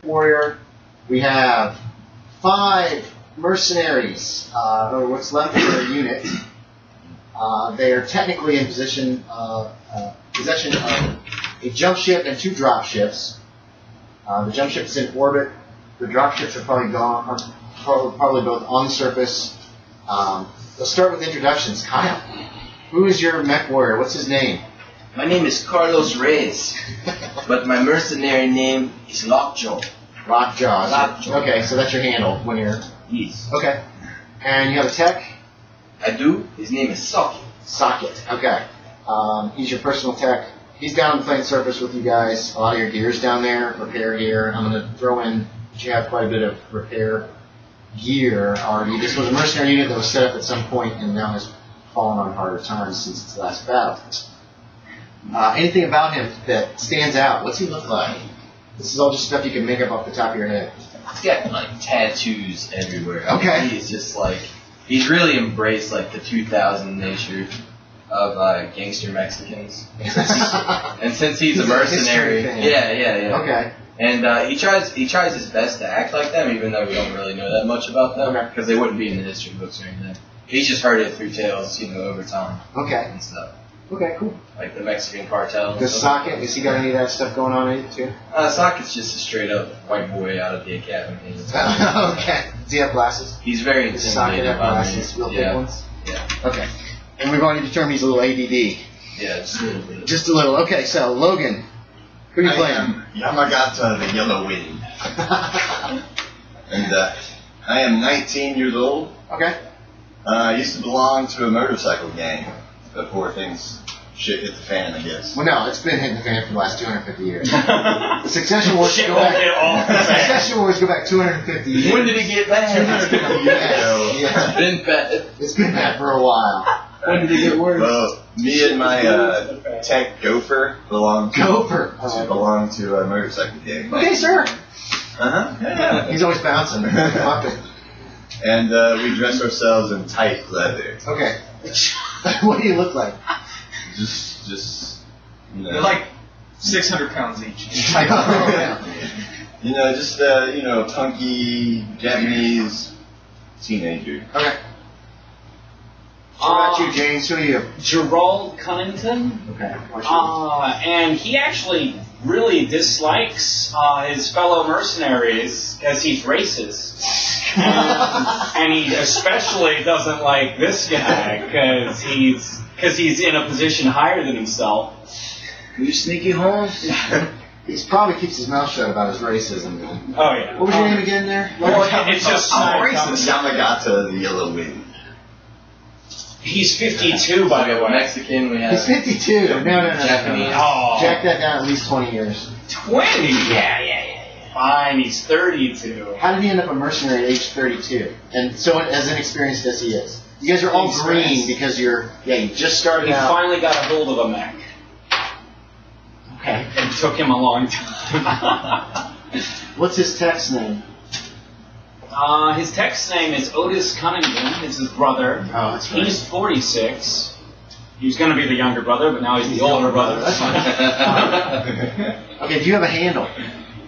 Mechwarrior. We have 5 mercenaries, or what's left of their unit. They are technically in possession of a jump ship and 2 drop ships. The jump ship is in orbit. The drop ships are probably gone, probably both on the surface. Let's start with introductions. Kyle, who is your Mechwarrior? What's his name? My name is Carlos Reyes, but my mercenary name is LockJaw. LockJaw. LockJaw. Okay, so that's your handle when you're... Yes. Okay. And you have a tech? I do. His name is Socket. Socket. Okay. He's your personal tech. He's down on the plane surface with you guys. A lot of your gear's down there, repair gear. I'm going to throw in that you have quite a bit of repair gear already. This was a mercenary unit that was set up at some point and now has fallen on harder times since its last battle. Anything about him that stands out? What's he look like? This is all just stuff you can make up off the top of your head. He's got like tattoos everywhere. Okay. He's just like, he's really embraced like the 2000 nature of gangster Mexicans. And since he's a mercenary, yeah. Okay. And he tries his best to act like them, even though we don't really know that much about them, because they wouldn't be in the history books or anything. He's just heard it through tales, over time. Okay. And stuff. Okay, cool. Like the Mexican cartel. Does Socket, has he got any of that stuff going on in it too? Socket's just a straight up white boy out of the academy. Okay. Does he have glasses? He's very Does Socket have glasses? Real big ones? Yeah. Okay. And we've already determined he's a little ADD. Yeah, just a little bit. Just a little. Okay, so Logan, who are you playing? Yamagato, the Yellow Wind. And I am 19 years old. Okay. I used to belong to a motorcycle gang before shit hit the fan, I guess. Well, no, it's been hitting the fan for the last 250 years. The succession wars go back. The succession wars go back 250 years. When did it get bad? 250 years ago. Yeah. It's been bad. It's been bad for a while. When did it get worse? Well, me and my tech Gopher belong to a motorcycle gang. Okay, sir. Yeah. He's always bouncing. And we dress ourselves in tight leather. Okay. What do you look like? Just They're like 600 pounds each. Punky Japanese teenager. Okay. What about you, James? Who are you? Jerrald Cunnington. Okay. And he actually really dislikes his fellow mercenaries because he's racist. And he especially doesn't like this guy because he's in a position higher than himself. You sneaky home? He probably keeps his mouth shut about his racism. Man. Oh yeah. What was your name again there? Well, it's just racist. Yamagato, the Yellow Wind. He's 52, by the way. Mexican, we have. He's 52. No. Japanese. Oh. Jack that down at least 20 years. 20? Yeah. Fine, he's 32. How did he end up a mercenary at age 32? And so as inexperienced as he is. You guys are all green because you just started out. He finally got a hold of a mech. Okay. It took him a long time. What's his tech's name? His tech's name is Otis Cunnington. It's his brother. Oh, that's right. He's 46. He was going to be the younger brother, but now he's the older brother. That's fine. Okay, do you have a handle?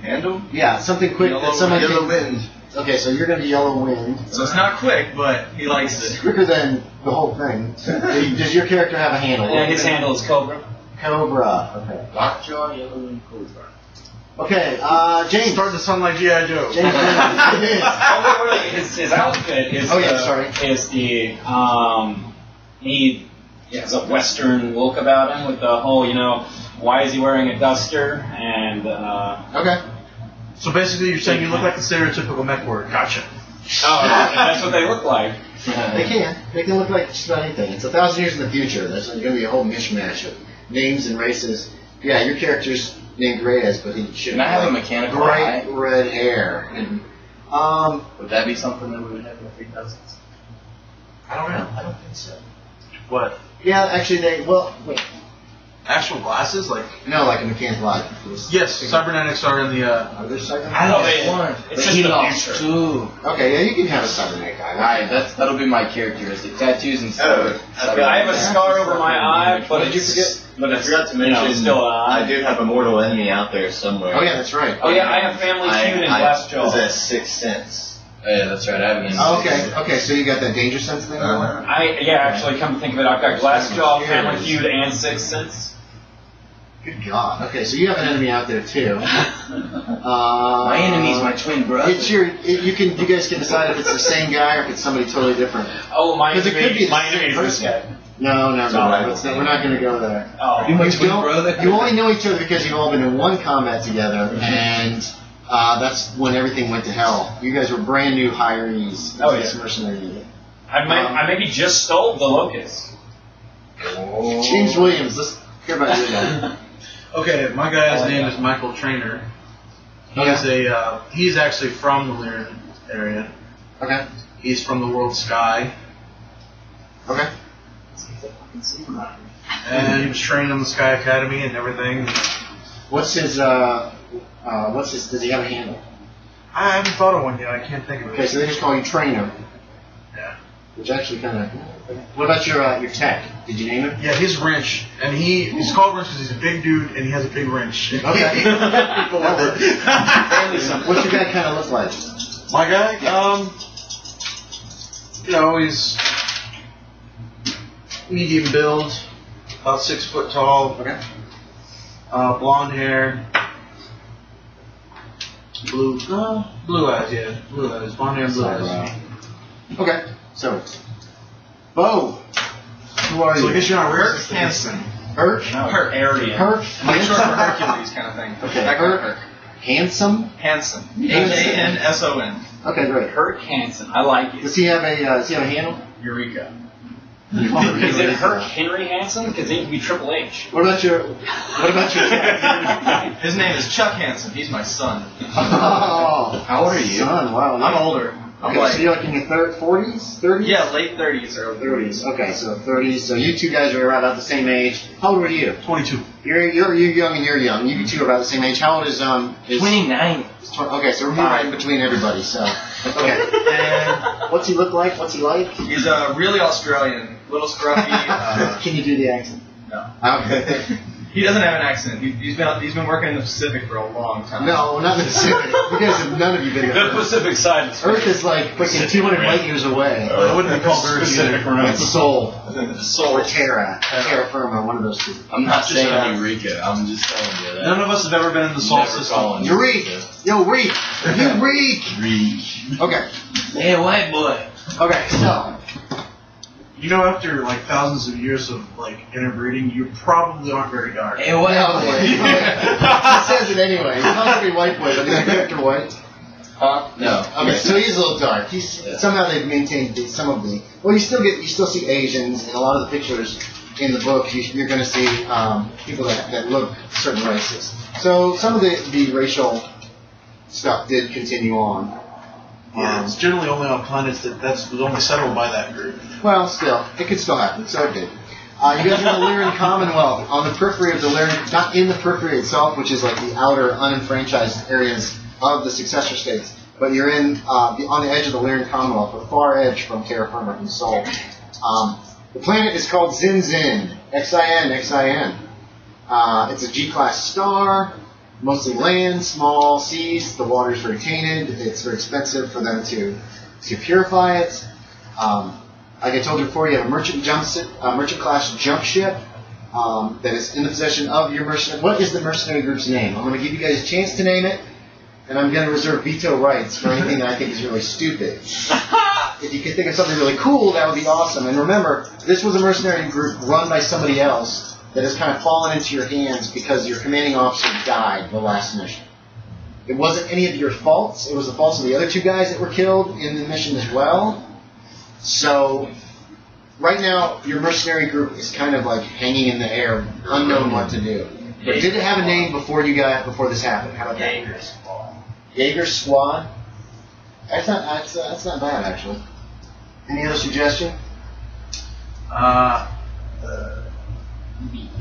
Handle? Yeah, something quick that someone Yellow can... Wind. Okay, so you're going to Yellow Wind. So it's not quick, but he likes It's it. quicker than the whole thing. Does your character have a handle? Yeah, his handle is Cobra. Cobra. Okay. LockJaw, Yellow Wind, Cobra. Okay, James. Starting to sound like G.I. Joe. James, it is. Oh, wait, his outfit is he has a Western look about him with the whole, why is he wearing a duster? And, Okay. So basically you're saying you look like the stereotypical Mechwarrior. Gotcha. Oh, that's what they look like. They can. They can look like just about anything. It's 1,000 years in the future. There's going to be a whole mishmash of names and races. Yeah, your character's named Reyes, but he should Can I have a mechanical bright eye? red hair. And, Would that be something that we would have in the 3000s? I don't know. I don't think so. What? Yeah, actually, wait. Actual glasses? Like a mechanical eye. yes, cybernetics are in the Are there cybernetics? I don't want. It's But he just the lost future. too. Okay, yeah, you can have a cybernetic eye. Alright, that'll be my characteristic. Tattoos and stuff. I have a scar over my eye, but Did you forget? But I forgot to mention, still I do have a mortal enemy out there somewhere. Oh, yeah, that's right. Oh yeah, I have family feud and has 6 sense. Oh, yeah, that's right. I haven't. Oh, okay. So you got that danger sense thing. Actually, come to think of it, I've got Glassjaw, Family Feud, and Sixth Sense. Good God. Okay, so you have an enemy out there too. My enemy's my twin brother. It's you guys can decide if it's the same guy or if it's somebody totally different. Oh, my 'Cause it could be enemy the is same this guy. No. We're not going to go there. Oh, You my twin brother? You only know each other because you've all been in one combat together, and that's when everything went to hell. You guys were brand new hirees. This mercenary unit. I maybe just stole the Locust. James Williams, let's hear about you guy. Okay, my guy's name is Michael Traynor. He's actually from the Lyran area. Okay. He's from the world Sky. Okay. And he was trained in the Sky Academy and everything. Does he have a handle? I haven't thought of one yet. I can't think of it. Okay, so they just call you Traynor. Yeah. Which actually kind of. What about your tech? Did you name him? Yeah, he's Wrench, and he's called Wrench because he's a big dude and he has a big wrench. Okay. People love it. What's your guy kind of look like? My guy, he's medium build, about 6 foot tall. Okay. Blonde hair. Blue eyes, yeah. Blue eyes. Blonde hair and blue eyes. Okay, so, Bo, who are you? So I guess you're not Herc? Hanson. Herc? Herc Aryan. Herc? Like short for Hercules kind of thing. Okay, That kind of Herc. Handsome? Hanson. Hanson. Okay, great. Herc Hanson. I like it. Does he have a handle? Eureka. Is it Herc Henry Hanson? Because he could be Triple H. What about your His name is Chuck Hanson. He's my son. Oh, How old are you? son, wow. I'm older. I'm Okay, like, so you're like in your 40s? 30s? yeah, late 30s, early 30s. Okay, so 30s. So you two guys are around about the same age. How old are you? 22. You're young and you're young. You two are about the same age. How old is 29. Okay, so we're right in between everybody. So okay. And what's he look like? What's he like? He's really Australian, little scruffy. Can you do the accent? No. Okay. He doesn't have an accent. He's been working in the Pacific for a long time. No, not in the Pacific. You guys have none of you been in The Pacific side. Earth is like freaking 200 light years away. It wouldn't be called Earth Pacific either. Rim. It's Soul. Soul. Or Terra firma, one of those two. I'm not saying Eureka. I'm just telling you that. None of us have ever been in the Sol system. You reek! Yo, reek! You reek! Okay. Hey, white boy. Okay, so. You know, after like thousands of years of like interbreeding, you probably aren't very dark. Hey, white boy. He says it anyway. He's not going to be white boy, but he's a character white. No. Okay, so he's a little dark. Somehow they've maintained some of the. Well, you still see Asians in a lot of the pictures in the book. You're going to see people that look certain races. So some of the racial stuff did continue on. Yeah, it's generally only on planets that was only settled by that group. Well, still, it could still happen. So it did. You guys are in the Lyran Commonwealth, on the periphery of the Lyran, not in the periphery itself, which is like the outer unenfranchised areas of the successor states, but you're on the edge of the Lyran Commonwealth, the far edge from terra firma, from Sol. The planet is called Zin Zin, Xin. It's a G-class star, mostly land, small seas. The water's very tainted. It's very expensive for them to purify it. Like I told you before, you have a merchant-class jump ship that is in the possession of your mercenary. What is the mercenary group's name? I'm going to give you guys a chance to name it, and I'm going to reserve veto rights for anything that I think is really stupid. If you could think of something really cool, that would be awesome. And remember, this was a mercenary group run by somebody else that has kind of fallen into your hands because your commanding officer died the last mission. It wasn't any of your faults. It was the faults of the other two guys that were killed in the mission as well. So, right now, your mercenary group is kind of like hanging in the air, unknown what to do. But did it have a name before this happened? How about that? Jaeger Squad. Jaeger Squad? That's not bad, actually. Any other suggestion?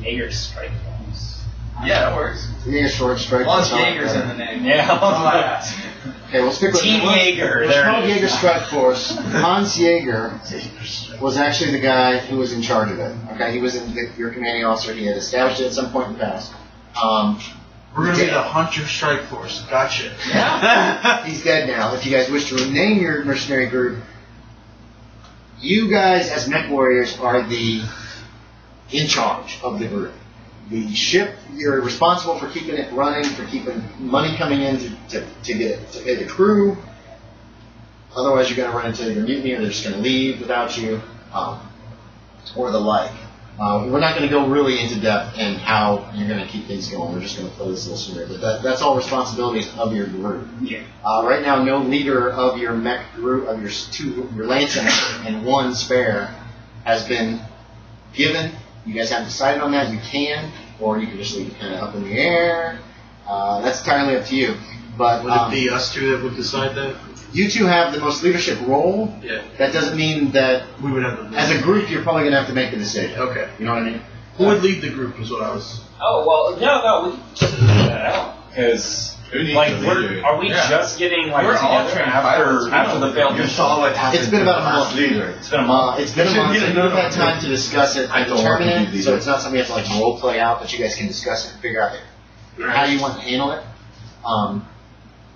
Jaeger Strike Force. Yeah, that works. Jaeger Sword Strike. As long as Jaeger's in the name. Yeah. Okay, we'll stick with Team Jaeger. It's called Jaeger Strike Force. Hans Jaeger was actually the guy who was in charge of it. Okay, he was your commanding officer. He had established it at some point in the past. We're going to be the Hunter Strike Force. Gotcha. Yeah. He's dead now. If you guys wish to rename your mercenary group, you guys as Mechwarriors are in charge of the group. The ship, you're responsible for keeping it running, for keeping money coming in to pay the crew. Otherwise, you're going to run into either mutiny or they're just going to leave without you, or the like. We're not going to go really into depth in how you're going to keep things going. We're just going to play this little scenario. But that's all responsibilities of your group. Yeah. Right now, no leader of your mech group, of your Lancet and one spare, has been given. You guys haven't decided on that. You can, or you can just leave it kind of up in the air. That's entirely up to you. But would it be us two that would decide that? You two have the most leadership role. Yeah. That doesn't mean that We would have the as a group you're probably going to have to make the decision. Okay. You know what I mean? Who would lead the group is what I was... Oh, well, no, we can just figure that out. Because, like, are we just getting, like, We're all together trained after pilots. the failed mission? It's been about a month. It's been a month. It's been a month, so you've had time to discuss it and determine it, so it's not something you have to like role play out, but you guys can discuss it and figure out how you want to handle it.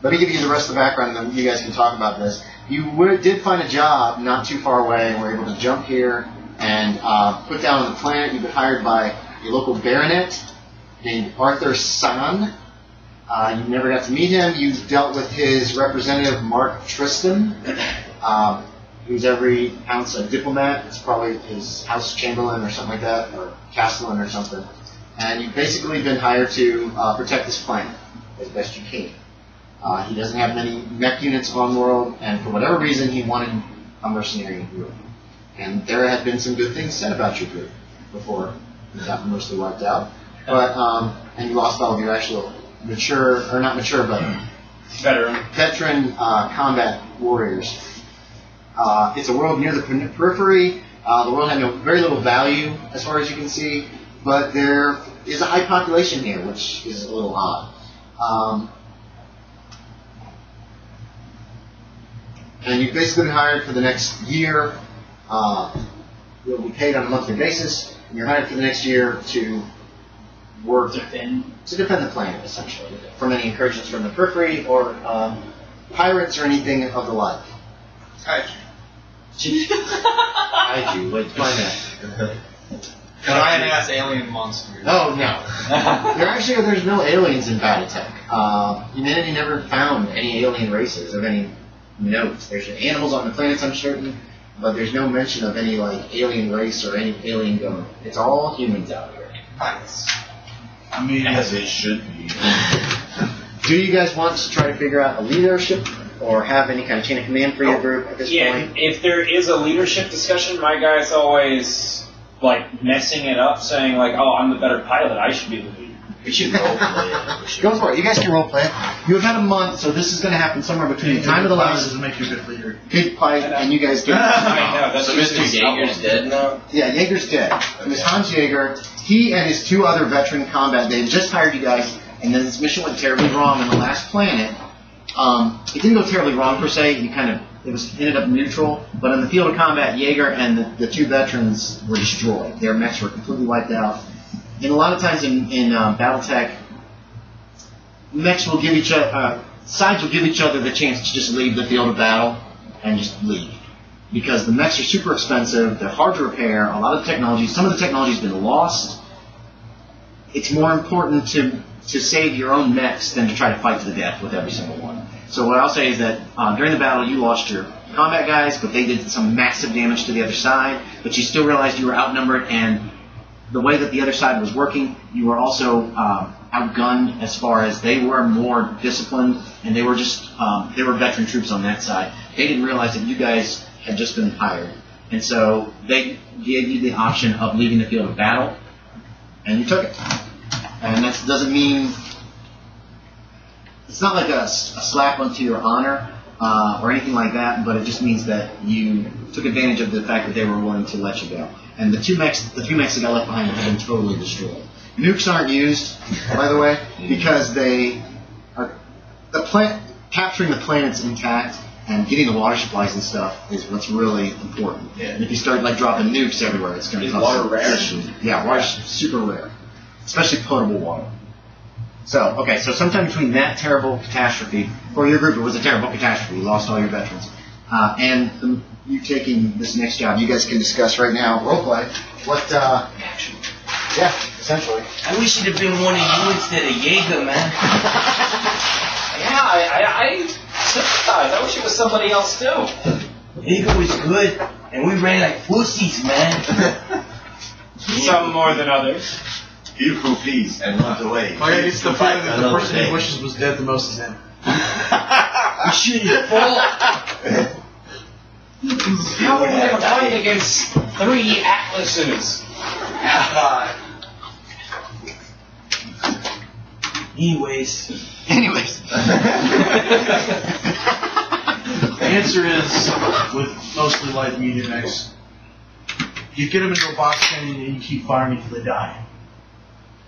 Let me give you the rest of the background, and then you guys can talk about this. You did find a job not too far away, and were able to jump here and put down on the planet. You've been hired by a local baronet named Arthur San. You never got to meet him. You dealt with his representative, Mark Tristan, who's every ounce a diplomat. It's probably his house chamberlain or something like that, or castellan or something. And you've basically been hired to protect this planet as best you can. He doesn't have many mech units on world, and for whatever reason, he wanted a mercenary group. And there had been some good things said about your group before you got mostly wiped out. But and you lost all of your actual veteran combat warriors. It's a world near the periphery. The world had very little value as far as you can see, but there is a high population here, which is a little odd. And you've basically been hired for the next year. You'll be paid on a monthly basis, and you're hired for the next year to work to defend the planet, essentially, from any incursions from the periphery or pirates or anything of the like. Kaiju, wait, find that. Giant-ass alien monsters. Oh, no. There's no aliens in Battletech. Humanity never found any alien races of any note. There's animals on the planets, I'm certain, but there's no mention of any like alien race or any alien government. It's all humans out here. Nice. I mean, as it should be. Do you guys want to try to figure out a leadership or have any kind of chain of command for your group at this point? If there is a leadership discussion, my guy's always like messing it up, saying like, "Oh, I'm the better pilot. I should be the leader." We should role play it. Go for it. You guys can role play it. You have had a month, so this is going to happen somewhere between the time of the last doesn't make you a good leader. big fight, and you guys get. So Mr. Jaeger's dead now? Yeah, Jaeger's dead. It was Hans Jaeger. He and his two other veteran combat, they had just hired you guys, and then this mission went terribly wrong on the last planet. It didn't go terribly wrong per se. It ended up neutral, but in the field of combat, Jaeger and the two veterans were destroyed. Their mechs were completely wiped out. And a lot of times in Battletech, mechs will give sides will give each other the chance to just leave the field of battle and just leave. Because the mechs are super expensive, they're hard to repair, some of the technology's been lost. It's more important to save your own mechs than to try to fight to the death with every single one. So what I'll say is that during the battle you lost your combat guys, but they did some massive damage to the other side, but you still realized you were outnumbered, and the way that the other side was working, you were also outgunned as far as they were more disciplined, and they were veteran troops on that side. They didn't realize that you guys had just been hired, and so they gave you the option of leaving the field of battle, and you took it. And that doesn't mean, it's not like a slap onto your honor or anything like that, but it just means that you took advantage of the fact that they were willing to let you go. And the three mechs that got left behind have been totally destroyed. Nukes aren't used, by the way, because capturing the planets intact and getting the water supplies and stuff is what's really important. Yeah. And if you start like dropping nukes everywhere, it's going to cause water rare? issues. Yeah, water's super rare, especially potable water. So, okay, so sometime between that terrible catastrophe, for your group it was a terrible catastrophe, you lost all your veterans, and you taking this next job, you guys can discuss right now, roleplay, what, action. Yeah, essentially. I wish it had been one of you instead of Jaeger, man. Yeah, I sympathize. I wish it was somebody else too. Jaeger was good, and we ran like pussies, man. Some more than others. Beautiful piece and runs away. Oh, yeah, it's the feeling that the person he wishes was dead the most is him. We shouldn't fall. How would we ever fight against 3 Atlases? Anyways. The answer is, with mostly light medium X, you get them into a box cannon and you keep firing until they die.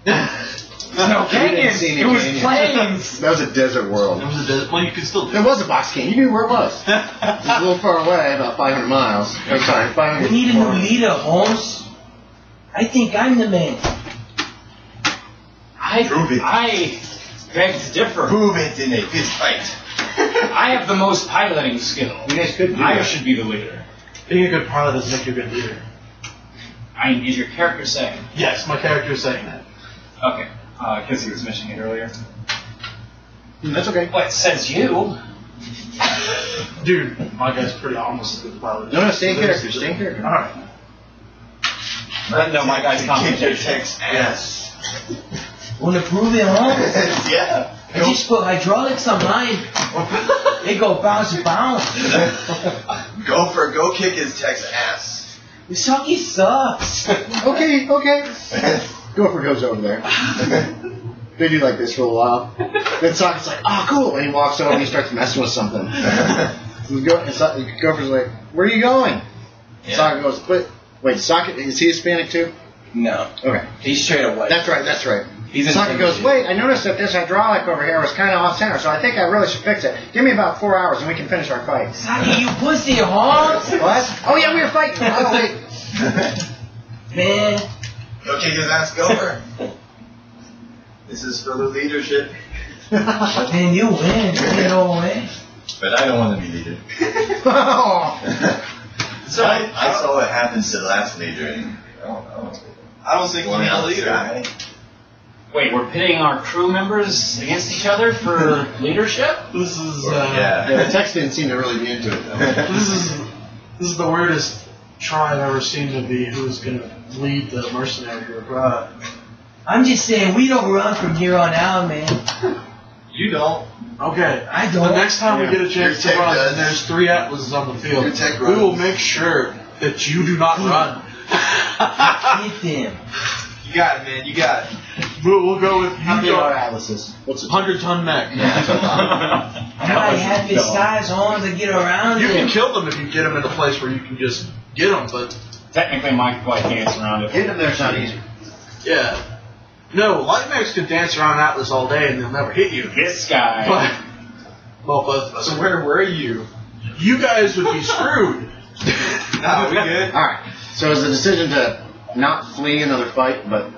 No canyons. It was plains. That was a desert world. It was a desert. Well, you could still do There it. was a box canyon. You knew where it was. It was a little far away, about 500 miles. I'm sorry, 500. We need a new leader, Holmes. I think I'm the man. Prove it. I beg to differ. Prove it in a fist fight. I have the most piloting skill. You guys could do I that. should be the leader. Being a good pilot doesn't make you a good leader. Is your character saying? Yes, my character is saying that. Okay. Because he was mentioning it earlier. That's okay. What says you? Dude, my guy's pretty almost as good a pilot. No, stay in character, stay in character. Alright. No, my guy's Kick your competition. tech's ass. Wanna prove it, Holmes? Yeah. I just put hydraulics on mine. They go bounce and bounce. Go kick his tech's ass. This hockey sucks. Okay. Gopher goes over there. They do like this for a while. Then Socket's like, oh, cool. And he walks over and he starts messing with something. Gopher's like, where are you going? Yeah. Socket goes, wait, Socket, is he Hispanic too? No. Okay. He's straight away. That's right. He's Socket goes, wait, I noticed that this hydraulic over here was kind of off center, so I think I really should fix it. Give me about 4 hours and we can finish our fight. Socky, you pussy, Holmes. What? Oh, yeah, we were fighting. Oh, wait. Man. Go kick his ass, Gopher. This is for the leadership. Man, you win. Get all away. But I don't want to be leader. So I saw what happened to the last leader, and I don't think we're a leader. wait, we're pitting our crew members against each other for leadership? This is, Yeah. Yeah, the text didn't seem to really be into it, though. this is the weirdest try I've ever seen to be who's going to lead the mercenary group. I'm just saying, we don't run from here on out, man. You don't. Okay, I don't. the next time we get a chance to Your tech run does. and there's 3 Atlases on the field, Your tech we runs. will make sure that you do not run. Hit them. You got it, man. You got it. We'll go with How you many go are Atlases? What's it? 100-ton mech. I have this size on to get around You can them. kill them if you get them in a place where you can just get them, but Technically, Mike probably dance around it. Getting them there's not easy. yeah. No, light mechs can dance around Atlas all day and they'll never hit you. This guy. But, well, both of us. So where were you? You guys would be screwed. Nah, we good. Alright, so it's a decision to not flee another fight, but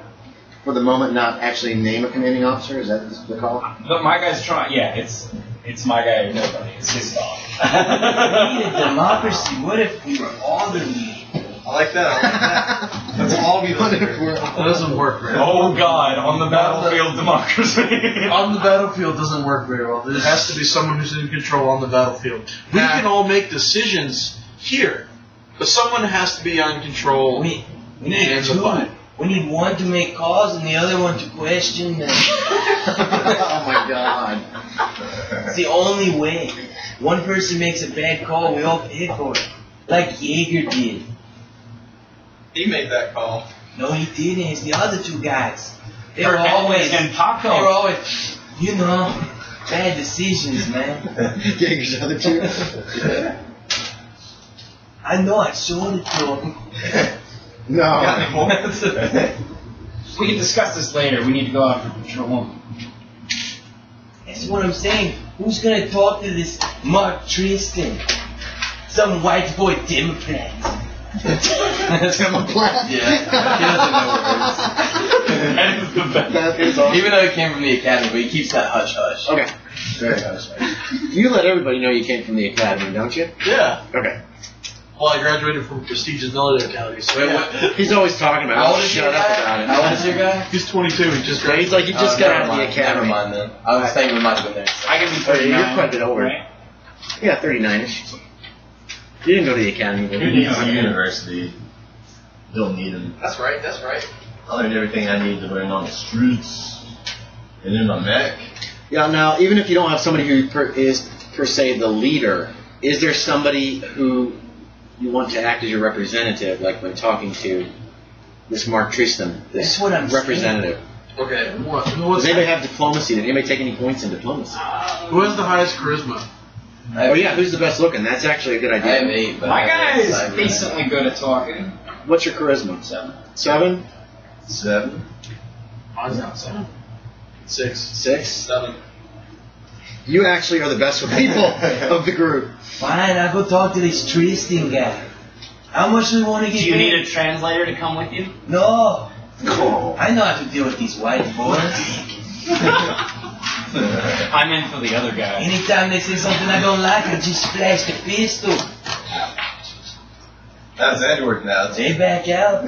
for the moment not actually name a commanding officer? Is that the call? But my guy's trying. Yeah, it's my guy or nobody. It's his dog. We need a democracy. What if we were all the leaders? I like that. Let's all be the leader. That doesn't work very well. Oh God! On the battlefield, democracy. On the battlefield doesn't work very well. There has to be someone who's in control on the battlefield. We can all make decisions here, but someone has to be on control. We in need the 2. fight. We need one to make calls and the other one to question them. Oh my god. It's the only way. One person makes a bad call, we all pay for it. Like Jaeger did. He made that call. No, he didn't. It's the other 2 guys. They were Hercules always, and Paco. they were always, bad decisions, man. Jaeger's the other 2? I know, I showed it to him. No. Got any more? We can discuss this later. We need to go after patrol. That's what I'm saying. Who's gonna talk to this Mark Tristan? Some white boy Democrat. Democrat? Yeah. He doesn't know That is the best. That is awesome. Even though he came from the academy, but he keeps that hush hush. Okay. Very hush hush. You let everybody know you came from the academy, don't you? Yeah. Okay. Well, I graduated from prestigious military academy. So Wait, yeah. what? He's always talking about How it. old is your Shut up guy? about it. How old is your guy? He's 22. He just He's like, you just got out of the Never academy. mind then. I was thinking we might have been there. I can be Oh, 39. you're quite a bit older. Right? Yeah, 39-ish. You didn't go to the academy, did Who you? needs a university? Don't need them. That's right. That's right. I learned everything I need to learn on the streets and in my mech. Yeah, now, even if you don't have somebody who is per se the leader, is there somebody who you want to act as your representative, like when talking to this Mark Tristan, this That's what I'm representative? Okay. Does anybody have diplomacy? Did anybody take any points in diplomacy? Who has the highest charisma? Oh yeah, who's the best looking? That's actually a good I have idea. 8, but My guy is I- decently good at talking. What's your charisma? 7. 7? 7. Mine's not 7. 6. 6? 7. You actually are the best with people of the group. Fine, I'll go talk to this Tristan guy. How much do you want to Do get you paid? need a translator to come with you? No. Oh. I know how to deal with these white boys. I'm in for the other guy. Anytime they say something I don't like, I just flash the pistol. How's that working out? They back out.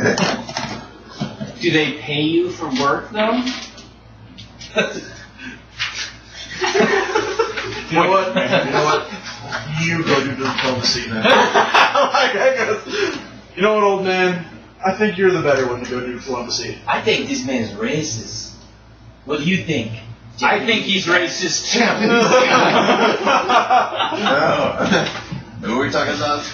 Do they pay you for work, though? You know what? You know what? You go do diplomacy, man. You know what, old man? I think you're the better one to go do diplomacy. I think this man's racist. What do you think? I think he's racist too. No. Who are we talking about?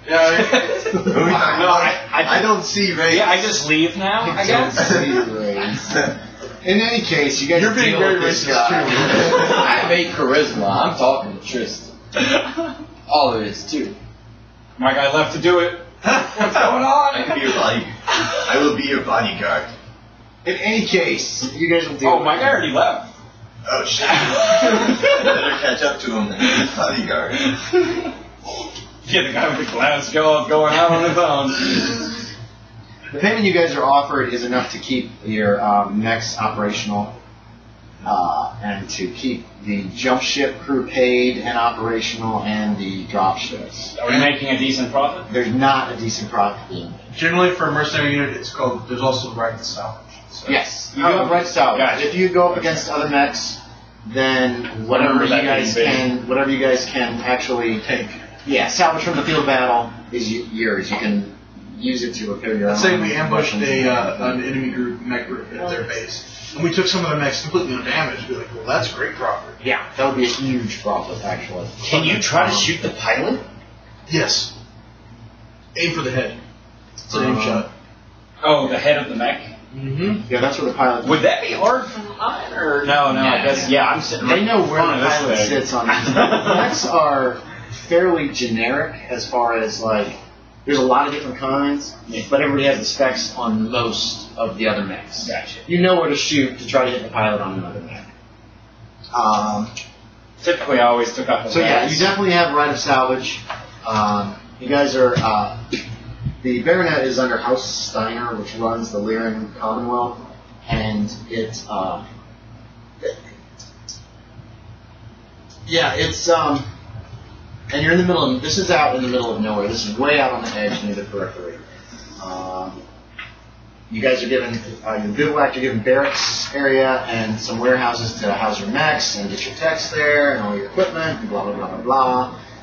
Yeah. Who are we talking about? I don't see race. Yeah, I just leave now, I guess. In any case, you guys You're being deal very with this racist guy. I have 8 charisma. I'm talking to Tristan. All of it is too. My guy left to do it. What's going I on? can be your body. I will be your bodyguard. In any case, you guys will deal Oh, with my it. guy already left. Oh shit. Better catch up to him and be his bodyguard. Yeah, the guy with the glass jaw is going out on his own. The payment you guys are offered is enough to keep your mechs operational and to keep the jump ship crew paid and operational and the drop ships. Are we making a decent profit? There's not a decent profit being made. Generally, for a mercenary unit, it's called. There's also the right to salvage. So. Yes, you do have right to salvage. Gotcha. If you go up against other mechs, then whatever you that guys can actually Take. salvage from the field of battle is yours. You can use it to repair your Let's own. say we ambushed weapons. an enemy group, mech group at their base, and we took some of the mechs completely undamaged. We'd be like, well, that's great profit. Yeah, that would be a huge profit, actually. Can you try to shoot the pilot? Yes. Aim for the head. It's an aim shot. Oh, the head of the mech? Mm-hmm. Yeah, that's where the pilot. Would that be hard for mine, or no? I guess, I'm sitting They know where in the front of pilot this thing. sits on these. Mechs are fairly generic as far as like. There's a lot of different kinds, but everybody has the specs on most of the other mechs. Gotcha. You know where to shoot to try to hit the pilot on another mech. Typically, I always took out the So yeah, glass. you definitely have right of salvage. You guys are. The Baronet is under House Steiner, which runs the Lyran Commonwealth, and it's. And you're in the middle of. This is out in the middle of nowhere. This is way out on the edge near the periphery. You guys are given your bivouac. You're given barracks area and some warehouses to house your mechs and get your techs there and all your equipment and blah blah blah blah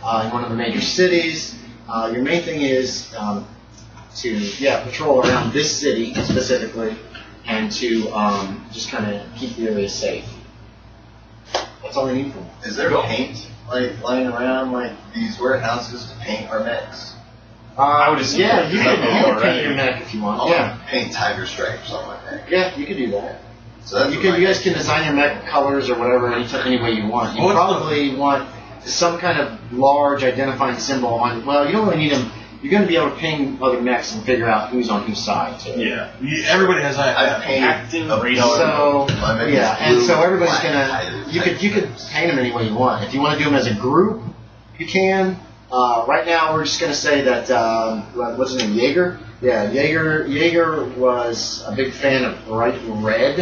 blah. In one of the major cities, your main thing is to patrol around this city specifically and to just kind of keep the area safe. That's all we need from you. Is there paint like lying around like these warehouses to paint our mechs? I would assume you can already. paint your mech if you want. I Yeah, want to paint tiger stripes on my mech. yeah, you can do that. So that's You what my- guys can design your mech colors or whatever any way you want. You What's probably want some kind of large identifying symbol on. Well, you don't really need them. You're going to be able to ping other mechs and figure out who's on whose side too. Yeah. Everybody has that. I've painted Acting a radar. So my mech is and blue, so everybody's black, gonna. tiger. You could paint them any way you want. If you want to do them as a group, you can. Right now, we're just gonna say that what's his name, Jaeger. Yeah, Jaeger was a big fan of bright red.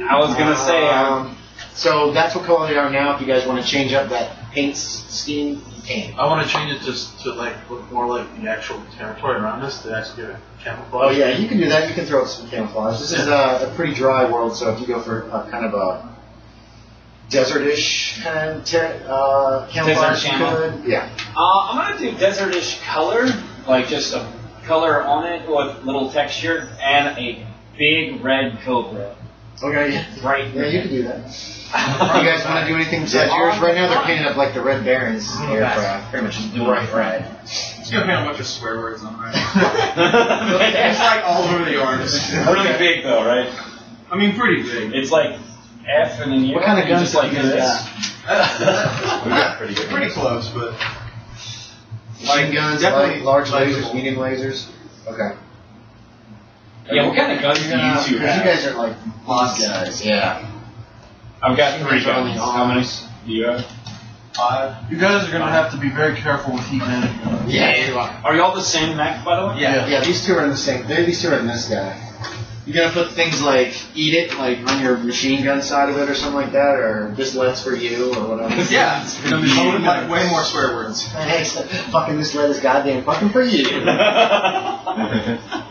I was gonna say. So that's what color they are now. If you guys want to change up that paint scheme, you can. I want to change it to like look more like the actual territory around us to actually get a camouflage. Oh yeah, you can do that. You can throw some camouflage. This is a pretty dry world, so if you go for kind of a desertish kind of camouflage, you could. Yeah. I'm gonna do desertish color, like just a color on it with little texture, and a big red cobra. Okay. Right. Yeah, you can do that. You guys want to do anything besides yours? Right now they're painting up like the Red Baron's aircraft. Pretty much bright red. It's gonna paint a bunch of swear words on it. It's like all over the arms. Really big though, right? I mean, pretty big. It's like F and then U. What kind of guns just like do you this? We got pretty good. Pretty close, but Machine guns, definitely large lasers, sizable. medium lasers. Okay. Yeah, what kind of guns do you two Because you have? guys are like boss guys. Yeah. I've got 3 Guns on guns. the How many arms. do you have? 5. You guys are gonna have to be very careful with heat management. Yeah. Are y'all the same mech, by the way? Yeah, these two are in the same. These two are in this guy. You gotta put things like eat it, like on your machine gun side of it or something like that, or this lead's for you or whatever. Yeah, it's gonna be like way more swear words. Hey, fucking this lead is goddamn fucking for you.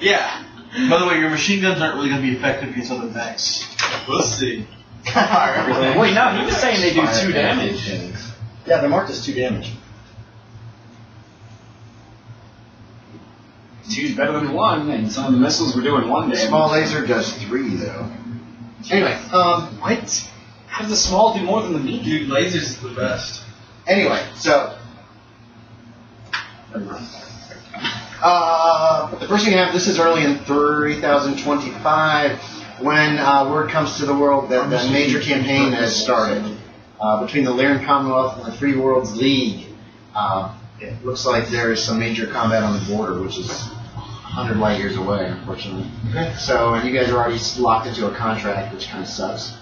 Yeah. By the way, your machine guns aren't really gonna be effective against other mechs. We'll see. Everything. Wait, no, he was saying they do 2 damage. Yeah, they're marked as 2 damage. 2's better than 1, and some of the missiles were doing 1 The damage. small laser does 3 though. Anyway, what? How does the small do more than the medium? Dude, lasers is the best. Anyway, so. The first thing you have, this is early in 3025, when word comes to the world that the major campaign has started between the Lyran Commonwealth and the Free Worlds League. It looks like there is some major combat on the border, which is 100 light years away, unfortunately. So, and you guys are already locked into a contract, which kind of sucks.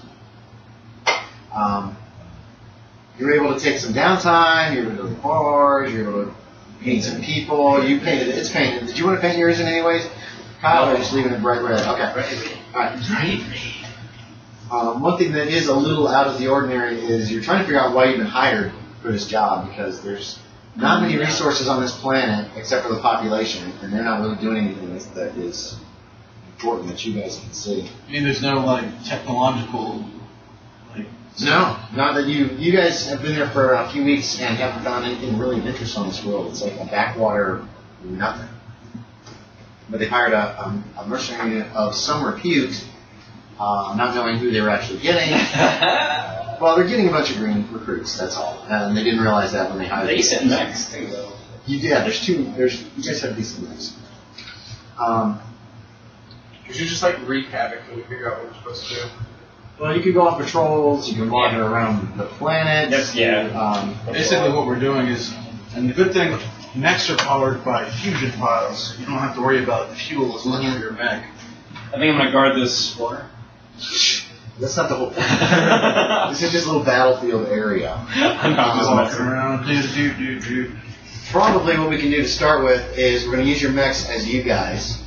You're able to take some downtime, you're able to go to bars, you're able to paint some people, you painted it, it's painted. Did you want to paint yours in any ways? Kyle, or just leaving it bright red? Okay. Alright. One thing that is a little out of the ordinary is you're trying to figure out why you've been hired for this job, because there's not many resources on this planet except for the population, and they're not really doing anything that is important that you guys can see. I mean, there's no like technological. No, not that you guys have been there for a few weeks and haven't found anything really of interest on this world. It's like a backwater nothing. But they hired a mercenary of some repute, not knowing who they were actually getting. Well, they're getting a bunch of green recruits, that's all. And they didn't realize that when they hired them. Decent mechs, too, though. Yeah, there's 2. You guys have decent mechs. Could you just like wreak havoc till we figure out what we're supposed to do? Well, you can go on patrols, you can wander around the planet. Basically, what we're doing is, and the good thing, mechs are powered by fusion piles. You don't have to worry about fuel as much for your mech. I think I'm going to guard this floor. That's not the whole point. This is just a little battlefield area. I'm just Walking around, do. Probably what we can do to start with is we're going to use your mechs as you guys.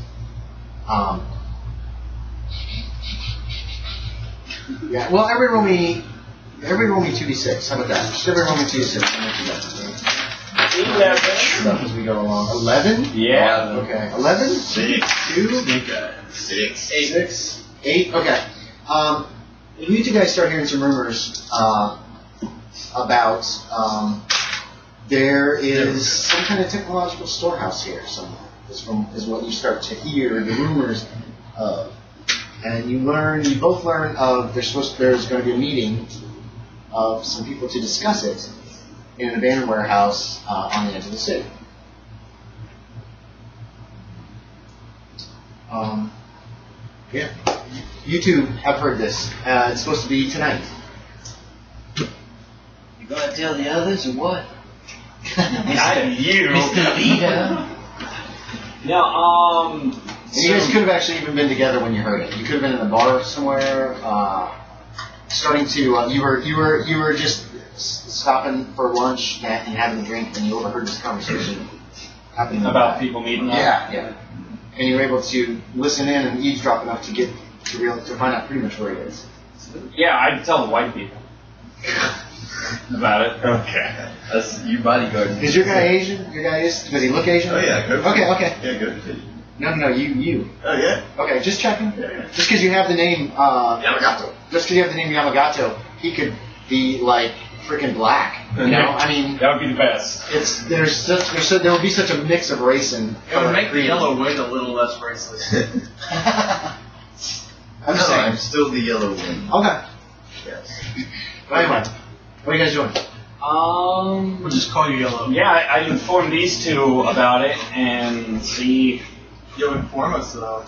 Yeah. Well, every roll me 2d6. How about that? Just every roll me 2d6. How much is that? Stuff as we go along. 11? Yeah. Okay. 11? 6. 2? 6. 6? 8? Okay. You two guys start hearing some rumors about there is some kind of technological storehouse here somewhere. Is what you start to hear the rumors of. And you both learn of there's going to be a meeting of some people to discuss it in an abandoned warehouse on the edge of the city. Yeah. You two have heard this. It's supposed to be tonight. You gonna tell the others or what? Not you. Mr. Leader. Yeah, And you guys could have actually even been together when you heard it. You could have been in a bar somewhere, starting to. You were just stopping for lunch and having a drink, and you overheard this conversation happening about people meeting up. Yeah. and you were able to listen in and eavesdrop enough to get to find out pretty much where he is. Yeah, I'd tell the white people about it. Okay. That's you bodyguard. Is your guy Asian? Your guy is? Does he look Asian? Oh yeah, go for Okay, it. okay. Yeah, go for it. No, you. Oh yeah. Okay, just checking. Yeah. Just because you have the name Yamagato. Just because you have the name Yamagato, he could be like freaking black. You know, I mean, That would be the best. there will be such a mix of race and. It would make the yellow wing a little less racist. I'm just saying. I'm still the yellow wing. Okay. Yes. But anyway, what are you guys doing? We'll just call you Yellow. Yeah, I'd inform these two about it and see. Yo, inform us though.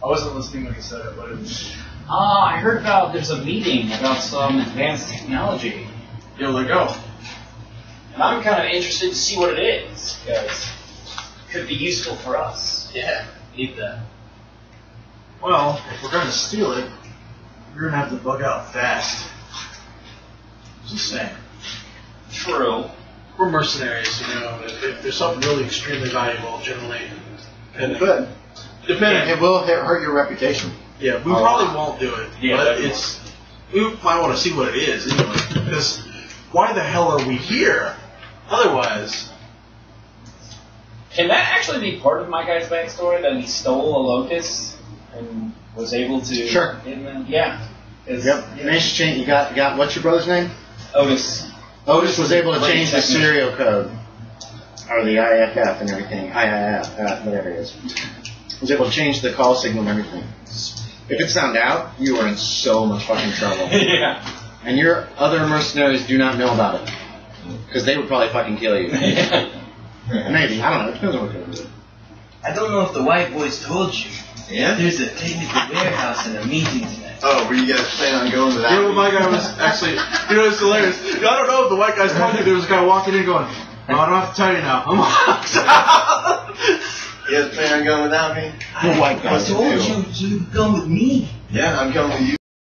I wasn't listening when you said it, but it was... I heard about there's a meeting about some advanced technology. Yo, let go. And I'm kind of interested to see what it is, because it could be useful for us. Yeah, need that. Well, if we're going to steal it, we're going to have to bug out fast. Just saying. True. We're mercenaries, you know. If there's something really extremely valuable, generally. And Good. depending. It will hurt your reputation. Yeah, we probably won't do it. Yeah, but definitely. we might want to see what it is anyway. Because why the hell are we here? Otherwise, Can that actually be part of my guy's backstory, that he stole a locust and was able to... Sure. Yeah. 'Cause, Yep. you know, Managed to change. You got what's your brother's name? Otis. Otis was able to Great change the technician. serial code, or the IFF and everything. IIF, whatever it is. Was able to change the call signal and everything. If it's found out, you are in so much fucking trouble. Yeah. And your other mercenaries do not know about it, because they would probably fucking kill you. Yeah. Maybe, I don't know. It depends on what they're doing. I don't know if the white boys told you. Yeah? There's a technical warehouse and a meeting tonight. Oh, were you guys planning on going to that? you know, my guy was actually, you know, it's hilarious. I don't know if the white guy's talking. There was a guy walking in going, "Oh, I don't have to tell you now. I'm locked out." You guys planning on going without me? The white I guys told do. you to go with me. Yeah, I'm coming with you.